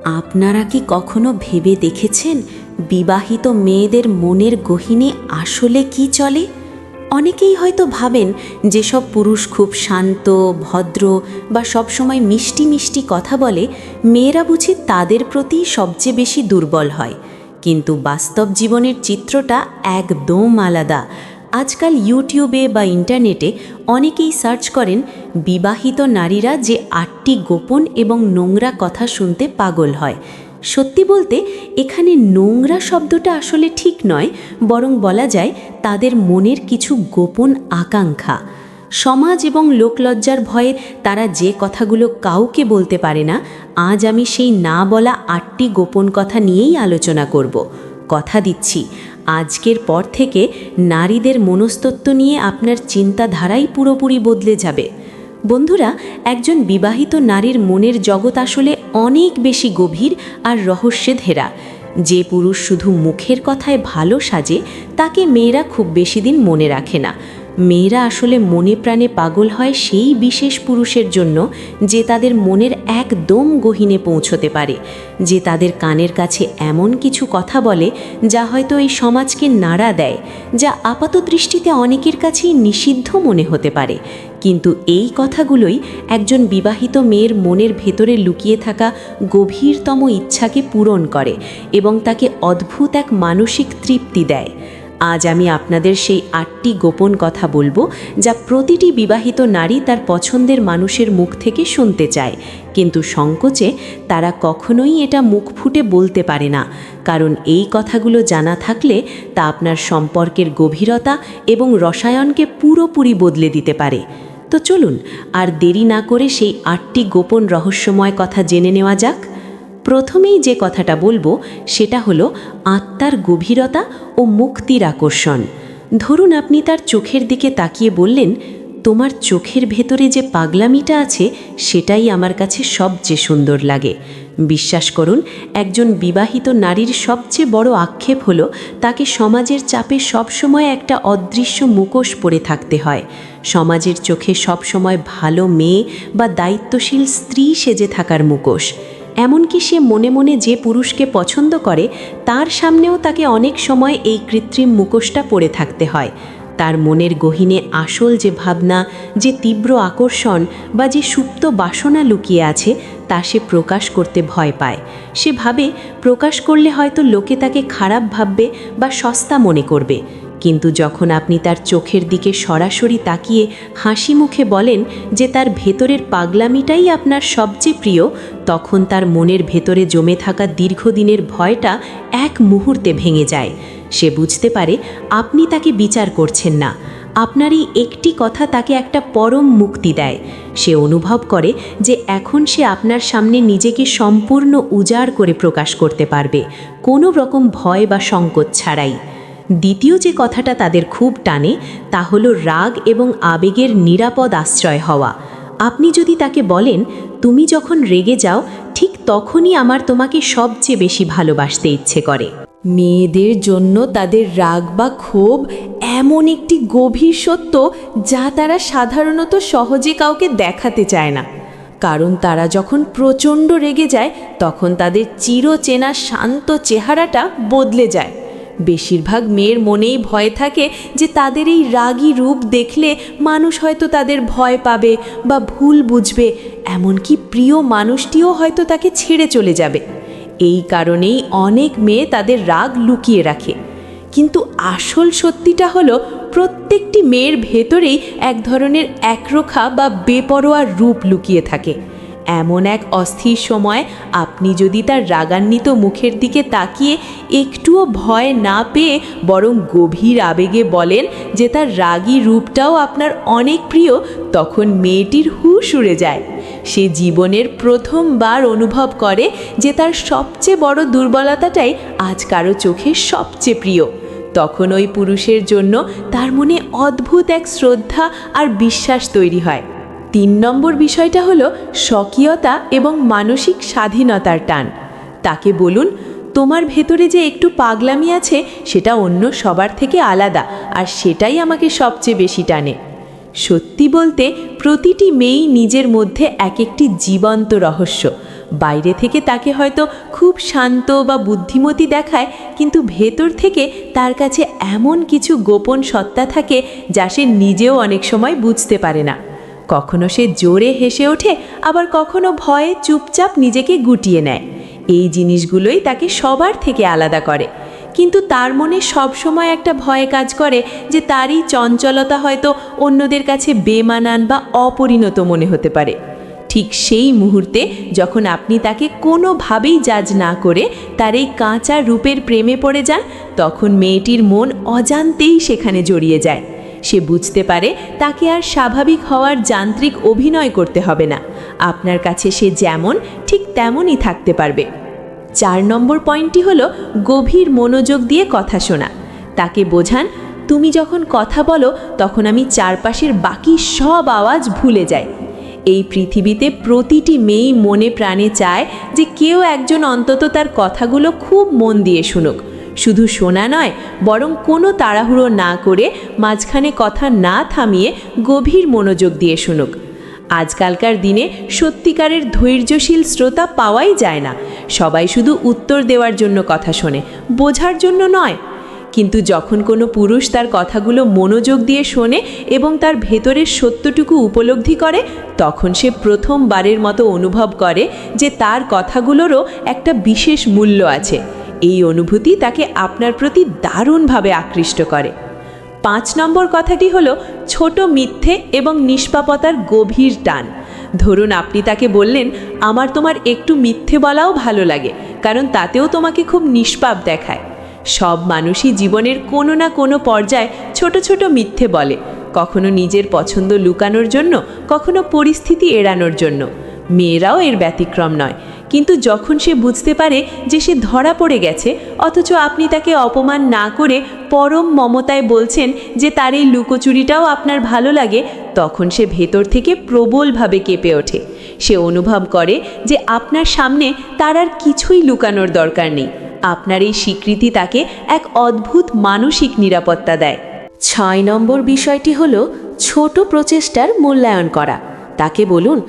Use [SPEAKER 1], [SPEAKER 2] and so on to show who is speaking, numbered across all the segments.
[SPEAKER 1] আপনারা কি কখনো ভেবে দেখেছেন বিবাহিত মেয়েদের মনের গহীনে আসলে কি চলে? অনেকেই হয়তো ভাবেন যেসব পুরুষ খুব শান্ত, ভদ্র বা সবসময় মিষ্টি মিষ্টি কথা বলে, মেয়েরা বুঝি তাদের প্রতি সবচেয়ে বেশি দুর্বল হয়। কিন্তু বাস্তব জীবনের চিত্রটা একদম আলাদা। আজকাল ইউটিউবে বা ইন্টারনেটে অনেকেই সার্চ করেন বিবাহিত নারীরা যে ৮টি গোপন এবং নোংরা কথা শুনতে পাগল হয়। সত্যি বলতে এখানে নোংরা শব্দটা আসলে ঠিক নয়, বরং বলা যায় তাদের মনের কিছু গোপন আকাঙ্ক্ষা। সমাজ এবং লোকলজ্জার ভয়ে তারা যে কথাগুলো কাউকে বলতে পারে না, আজ আমি সেই না বলা ৮টি গোপন কথা নিয়েই আলোচনা করব। কথা দিচ্ছি, আজকের পর থেকে নারীদের মনস্তত্ত্ব নিয়ে আপনার চিন্তাধারাই পুরোপুরি বদলে যাবে। বন্ধুরা, একজন বিবাহিত নারীর মনের জগৎ আসলে অনেক বেশি গভীর আর রহস্যে ঘেরা। যে পুরুষ শুধু মুখের কথায় ভালো সাজে, তাকে মেয়েরা খুব বেশি দিন মনে রাখে না। মেয়েরা আসলে মনে প্রাণে পাগল হয় সেই বিশেষ পুরুষের জন্য, যে তাদের মনের একদম গহীনে পৌঁছতে পারে, যে তাদের কানের কাছে এমন কিছু কথা বলে যা হয়তো এই সমাজকে নাড়া দেয়, যা আপাত দৃষ্টিতে অনেকের কাছেই নিষিদ্ধ মনে হতে পারে। কিন্তু এই কথাগুলোই একজন বিবাহিত মেয়ের মনের ভেতরে লুকিয়ে থাকা গভীরতম ইচ্ছাকে পূরণ করে এবং তাকে অদ্ভুত এক মানসিক তৃপ্তি দেয়। আজ আমি আপনাদের সেই ৮টি গোপন কথা বলবো, যা প্রতিটি বিবাহিত নারী তার পছন্দের মানুষের মুখ থেকে শুনতে চায়, কিন্তু সংকোচে তারা কখনোই এটা মুখ ফুটে বলতে পারে না। কারণ এই কথাগুলো জানা থাকলে তা আপনার সম্পর্কের গভীরতা এবং রসায়নকে পুরোপুরি বদলে দিতে পারে। তো চলুন আর দেরি না করে সেই ৮টি গোপন রহস্যময় কথা জেনে নেওয়া যাক। প্রথমেই যে কথাটা বলবো সেটা হলো আত্মার গভীরতা ও মুক্তির আকর্ষণ। ধরুন আপনি তার চোখের দিকে তাকিয়ে বললেন, তোমার চোখের ভেতরে যে পাগলামিটা আছে সেটাই আমার কাছে সবচেয়ে সুন্দর লাগে। বিশ্বাস করুন, একজন বিবাহিত নারীর সবচেয়ে বড় আক্ষেপ হলো তাকে সমাজের চাপে সবসময় একটা অদৃশ্য মুখোশ পরে থাকতে হয়। সমাজের চোখে সবসময় ভালো মেয়ে বা দায়িত্বশীল স্ত্রী সেজে থাকার মুখোশ। এমনকি সে মনে মনে যে পুরুষকে পছন্দ করে তার সামনেও তাকে অনেক সময় এই কৃত্রিম মুখোশটা পরে থাকতে হয়। তার মনের গহীনে আসল যে ভাবনা, যে তীব্র আকর্ষণ বা যে সুপ্ত বাসনা লুকিয়ে আছে তা সে প্রকাশ করতে ভয় পায়। সে ভাবে প্রকাশ করলে হয়তো লোকে তাকে খারাপ ভাববে বা সস্তা মনে করবে। কিন্তু যখন আপনি তার চোখের দিকে সরাসরি তাকিয়ে হাসি মুখে বলেন যে তার ভেতরের পাগলামিটাই আপনার সবচেয়ে প্রিয়, তখন তার মনের ভেতরে জমে থাকা দীর্ঘদিনের ভয়টা এক মুহূর্তে ভেঙে যায়। সে বুঝতে পারে আপনি তাকে বিচার করছেন না, আপনার এই একটি কথা তাকে একটা পরম মুক্তি দেয়। সে অনুভব করে যে এখন সে আপনার সামনে নিজেকে সম্পূর্ণ উজাড় করে প্রকাশ করতে পারবে, কোনো রকম ভয় বা সংকোচ ছাড়াই। দ্বিতীয় যে কথাটা তাদের খুব টানে তা হলো রাগ এবং আবেগের নিরাপদ আশ্রয় হওয়া। আপনি যদি তাকে বলেন, তুমি যখন রেগে যাও ঠিক তখনই আমার তোমাকে সবচেয়ে বেশি ভালোবাসতে ইচ্ছে করে। মেয়েদের জন্য তাদের রাগ বা ক্ষোভ এমন একটি গভীর সত্য যা তারা সাধারণত সহজে কাউকে দেখাতে চায় না। কারণ তারা যখন প্রচণ্ড রেগে যায় তখন তাদের চিরচেনা শান্ত চেহারাটা বদলে যায়। বেশিরভাগ মেয়ের মনেই ভয় থাকে যে তাদের এই রাগী রূপ দেখলে মানুষ হয়তো তাদের ভয় পাবে বা ভুল বুঝবে, এমনকি প্রিয় মানুষটিও হয়তো তাকে ছেড়ে চলে যাবে। এই কারণেই অনেক মেয়ে তাদের রাগ লুকিয়ে রাখে। কিন্তু আসল সত্যিটা হলো প্রত্যেকটি মেয়ের ভেতরেই এক ধরনের একরোখা বা বেপরোয়া রূপ লুকিয়ে থাকে। এমন এক অস্থির সময় আপনি যদি তার রাগান্বিত মুখের দিকে তাকিয়ে একটুও ভয় না পেয়ে বরং গভীর আবেগে বলেন যে তার রাগী রূপটাও আপনার অনেক প্রিয়, তখন মেয়েটির হুঁশ উড়ে যায়। সে জীবনের প্রথমবার অনুভব করে যে তার সবচেয়ে বড় দুর্বলতাটাই আজ কারো চোখে সবচেয়ে প্রিয়। তখন ওই পুরুষের জন্য তার মনে অদ্ভুত এক শ্রদ্ধা আর বিশ্বাস তৈরি হয়। ৩ নম্বর বিষয়টা হলো স্বকীয়তা এবং মানসিক স্বাধীনতার টান। তাকে বলুন, তোমার ভেতরে যে একটু পাগলামি আছে সেটা অন্য সবার থেকে আলাদা, আর সেটাই আমাকে সবচেয়ে বেশি টানে। সত্যি বলতে প্রতিটি মেয়েই নিজের মধ্যে এক একটি জীবন্ত রহস্য। বাইরে থেকে তাকে হয়তো খুব শান্ত বা বুদ্ধিমতী দেখায়, কিন্তু ভেতর থেকে তার কাছে এমন কিছু গোপন সত্তা থাকে যা সে নিজেও অনেক সময় বুঝতে পারে না। কখনো সে জোরে হেসে ওঠে, আবার কখনো ভয়ে চুপচাপ নিজেকে গুটিয়ে নেয়। এই জিনিসগুলোই তাকে সবার থেকে আলাদা করে। কিন্তু তার মনে সবসময় একটা ভয় কাজ করে যে তারই চঞ্চলতা হয়তো অন্যদের কাছে বেমানান বা অপরিণত মনে হতে পারে। ঠিক সেই মুহূর্তে যখন আপনি তাকে কোনোভাবেই জাজ না করে তার এই কাঁচা রূপের প্রেমে পড়ে যান, তখন মেয়েটির মন অজান্তেই সেখানে জড়িয়ে যায়। সে বুঝতে পারে তাকে আর স্বাভাবিক হওয়ার যান্ত্রিক অভিনয় করতে হবে না। আপনার কাছে সে যেমন, ঠিক তেমনই থাকতে পারবে। 4 নম্বর পয়েন্টটি হলো গভীর মনোযোগ দিয়ে কথা শোনা। তাকে বোঝান, তুমি যখন কথা বলো তখন আমি চারপাশের বাকি সব আওয়াজ ভুলে যাই। এই পৃথিবীতে প্রতিটি মেয়েই মনে প্রাণে চায় যে কেউ একজন অন্তত তার কথাগুলো খুব মন দিয়ে শুনুক। শুধু শোনা নয়, বরং কোনো তাড়াহুড়ো না করে মাঝখানে কথা না থামিয়ে গভীর মনোযোগ দিয়ে শুনুক। আজকালকার দিনে সত্যিকারের ধৈর্যশীল শ্রোতা পাওয়াই যায় না। সবাই শুধু উত্তর দেওয়ার জন্য কথা শোনে, বোঝার জন্য নয়। কিন্তু যখন কোনো পুরুষ তার কথাগুলো মনোযোগ দিয়ে শোনে এবং তার ভেতরের সত্যটুকু উপলব্ধি করে, তখন সে প্রথমবারের মতো অনুভব করে যে তার কথাগুলোরও একটা বিশেষ মূল্য আছে। এই অনুভূতি তাকে আপনার প্রতি দারুণভাবে আকৃষ্ট করে। 5 নম্বর কথাটি হলো ছোট মিথ্যে এবং নিষ্পাপতার গভীর টান। ধরুন আপনি তাকে বললেন, আমার তোমার একটু মিথ্যে বলাও ভালো লাগে, কারণ তাতেও তোমাকে খুব নিষ্পাপ দেখায়। সব মানুষই জীবনের কোনো না কোনো পর্যায়ে ছোট ছোট মিথ্যে বলে, কখনো নিজের পছন্দ লুকানোর জন্য, কখনো পরিস্থিতি এড়ানোর জন্য। মেয়েরাও এর ব্যতিক্রম নয়। কিন্তু যখন সে বুঝতে পারে যে সে ধরা পড়ে গেছে, অথচ আপনি তাকে অপমান না করে পরম মমতায় বলছেন যে তার এই লুকোচুরিটাও আপনার ভালো লাগে, তখন সে ভেতর থেকে প্রবলভাবে কেঁপে ওঠে। সে অনুভব করে যে আপনার সামনে তার আর কিছুই লুকানোর দরকার নেই। আপনার এই স্বীকৃতি তাকে এক অদ্ভুত মানসিক নিরাপত্তা দেয়। 6 নম্বর বিষয়টি হলো ছোট প্রচেষ্টার মূল্যায়ন করা। তাকে বলুন,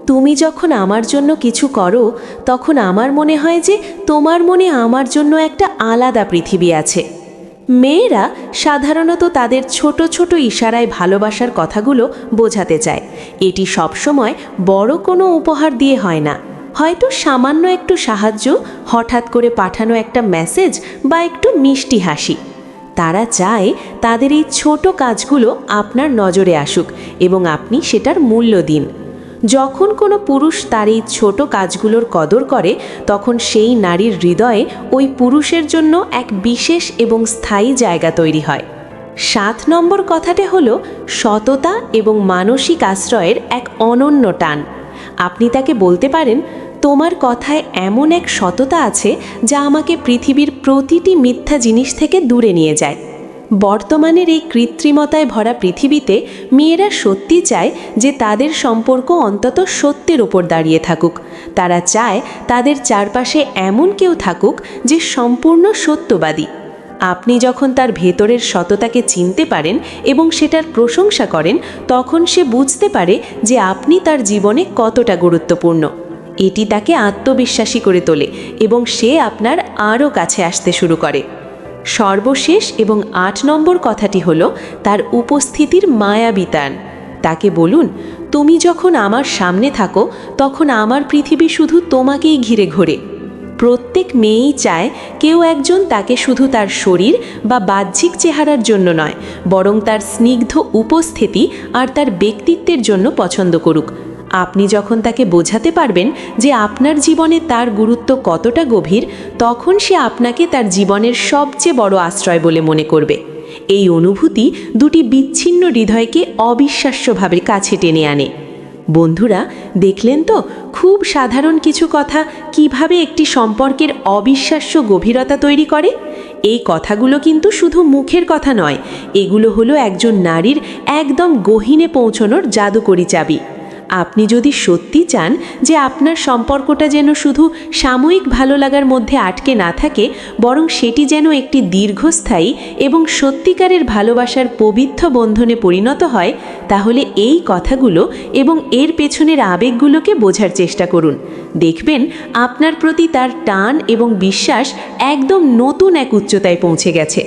[SPEAKER 1] তুমি যখন আমার জন্য কিছু করো তখন আমার মনে হয় যে তোমার মনে আমার জন্য একটা আলাদা পৃথিবী আছে। মেয়েরা সাধারণত তাদের ছোট ছোট ইশারায় ভালোবাসার কথাগুলো বোঝাতে চায়। এটি সবসময় বড় কোনো উপহার দিয়ে হয় না, হয়তো সামান্য একটু সাহায্য, হঠাৎ করে পাঠানো একটা মেসেজ বা একটু মিষ্টি হাসি। তারা চায় তাদের এই ছোট কাজগুলো আপনার নজরে আসুক এবং আপনি সেটার মূল্য দিন। যখন কোনো পুরুষ তার এই ছোট কাজগুলোর কদর করে, তখন সেই নারীর হৃদয়ে ওই পুরুষের জন্য এক বিশেষ এবং স্থায়ী জায়গা তৈরি হয়। 7 নম্বর কথাটি হলো সততা এবং মানসিক আশ্রয়ের এক অনন্য টান। আপনি তাকে বলতে পারেন, তোমার কথায় এমন এক সততা আছে যা আমাকে পৃথিবীর প্রতিটি মিথ্যা জিনিস থেকে দূরে নিয়ে যায়। বর্তমানের এই কৃত্রিমতায় ভরা পৃথিবীতে মেয়েরা সত্যি চায় যে তাদের সম্পর্ক অন্তত সত্যের ওপর দাঁড়িয়ে থাকুক। তারা চায় তাদের চারপাশে এমন কেউ থাকুক যে সম্পূর্ণ সত্যবাদী। আপনি যখন তার ভেতরের সততাকে চিনতে পারেন এবং সেটার প্রশংসা করেন, তখন সে বুঝতে পারে যে আপনি তার জীবনে কতটা গুরুত্বপূর্ণ। এটি তাকে আত্মবিশ্বাসী করে তোলে এবং সে আপনার আরও কাছে আসতে শুরু করে। সর্বশেষ এবং 8 নম্বর কথাটি হলো তার উপস্থিতির মায়াবী টান। তাকে বলুন, তুমি যখন আমার সামনে থাকো তখন আমার পৃথিবী শুধু তোমাকেই ঘিরে ঘোরে। প্রত্যেক মেয়েই চায় কেউ একজন তাকে শুধু তার শরীর বা বাহ্যিক চেহারার জন্য নয়, বরং তার স্নিগ্ধ উপস্থিতি আর তার ব্যক্তিত্বের জন্য পছন্দ করুক। আপনি যখন তাকে বোঝাতে পারবেন যে আপনার জীবনে তার গুরুত্ব কতটা গভীর, তখন সে আপনাকে তার জীবনের সবচেয়ে বড় আশ্রয় বলে মনে করবে। এই অনুভূতি দুটি বিচ্ছিন্ন হৃদয়কে অবিশ্বাস্যভাবে কাছে টেনে আনে। বন্ধুরা, দেখলেন তো খুব সাধারণ কিছু কথা কিভাবে একটি সম্পর্কের অবিশ্বাস্য গভীরতা তৈরি করে। এই কথাগুলো কিন্তু শুধু মুখের কথা নয়, এগুলো হলো একজন নারীর একদম গহীনে পৌঁছানোর জাদুকরী চাবি। আপনি যদি সত্যি চান যে আপনার সম্পর্কটা যেন শুধু সাময়িক ভালো লাগার মধ্যে আটকে না থাকে, বরং সেটি যেন একটি দীর্ঘস্থায়ী এবং সত্যিকারের ভালোবাসার পবিত্র বন্ধনে পরিণত হয়, তাহলে এই কথাগুলো এবং এর পেছনের আবেগগুলোকে বোঝার চেষ্টা করুন। দেখবেন আপনার প্রতি তার টান এবং বিশ্বাস একদম নতুন এক উচ্চতায় পৌঁছে গেছে।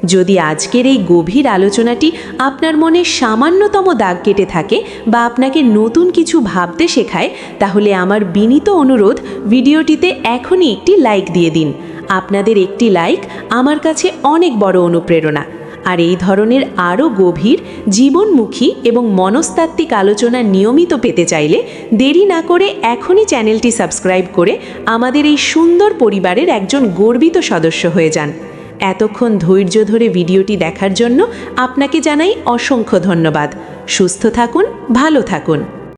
[SPEAKER 1] যদি আজকের এই গভীর আলোচনাটি আপনার মনে সামান্যতম দাগ কেটে থাকে বা আপনাকে নতুন কিছু ভাবতে শেখায়, তাহলে আমার বিনীত অনুরোধ, ভিডিওটিতে এখনই একটি লাইক দিয়ে দিন। আপনাদের একটি লাইক আমার কাছে অনেক বড় অনুপ্রেরণা। আর এই ধরনের আরও গভীর, জীবনমুখী এবং মনস্তাত্ত্বিক আলোচনা নিয়মিত পেতে চাইলে দেরি না করে এখনই চ্যানেলটি সাবস্ক্রাইব করে আমাদের এই সুন্দর পরিবারের একজন গর্বিত সদস্য হয়ে যান। এতক্ষণ ধৈর্য ধরে ভিডিওটি দেখার জন্য আপনাকে জানাই অসংখ্য ধন্যবাদ। সুস্থ থাকুন, ভালো থাকুন।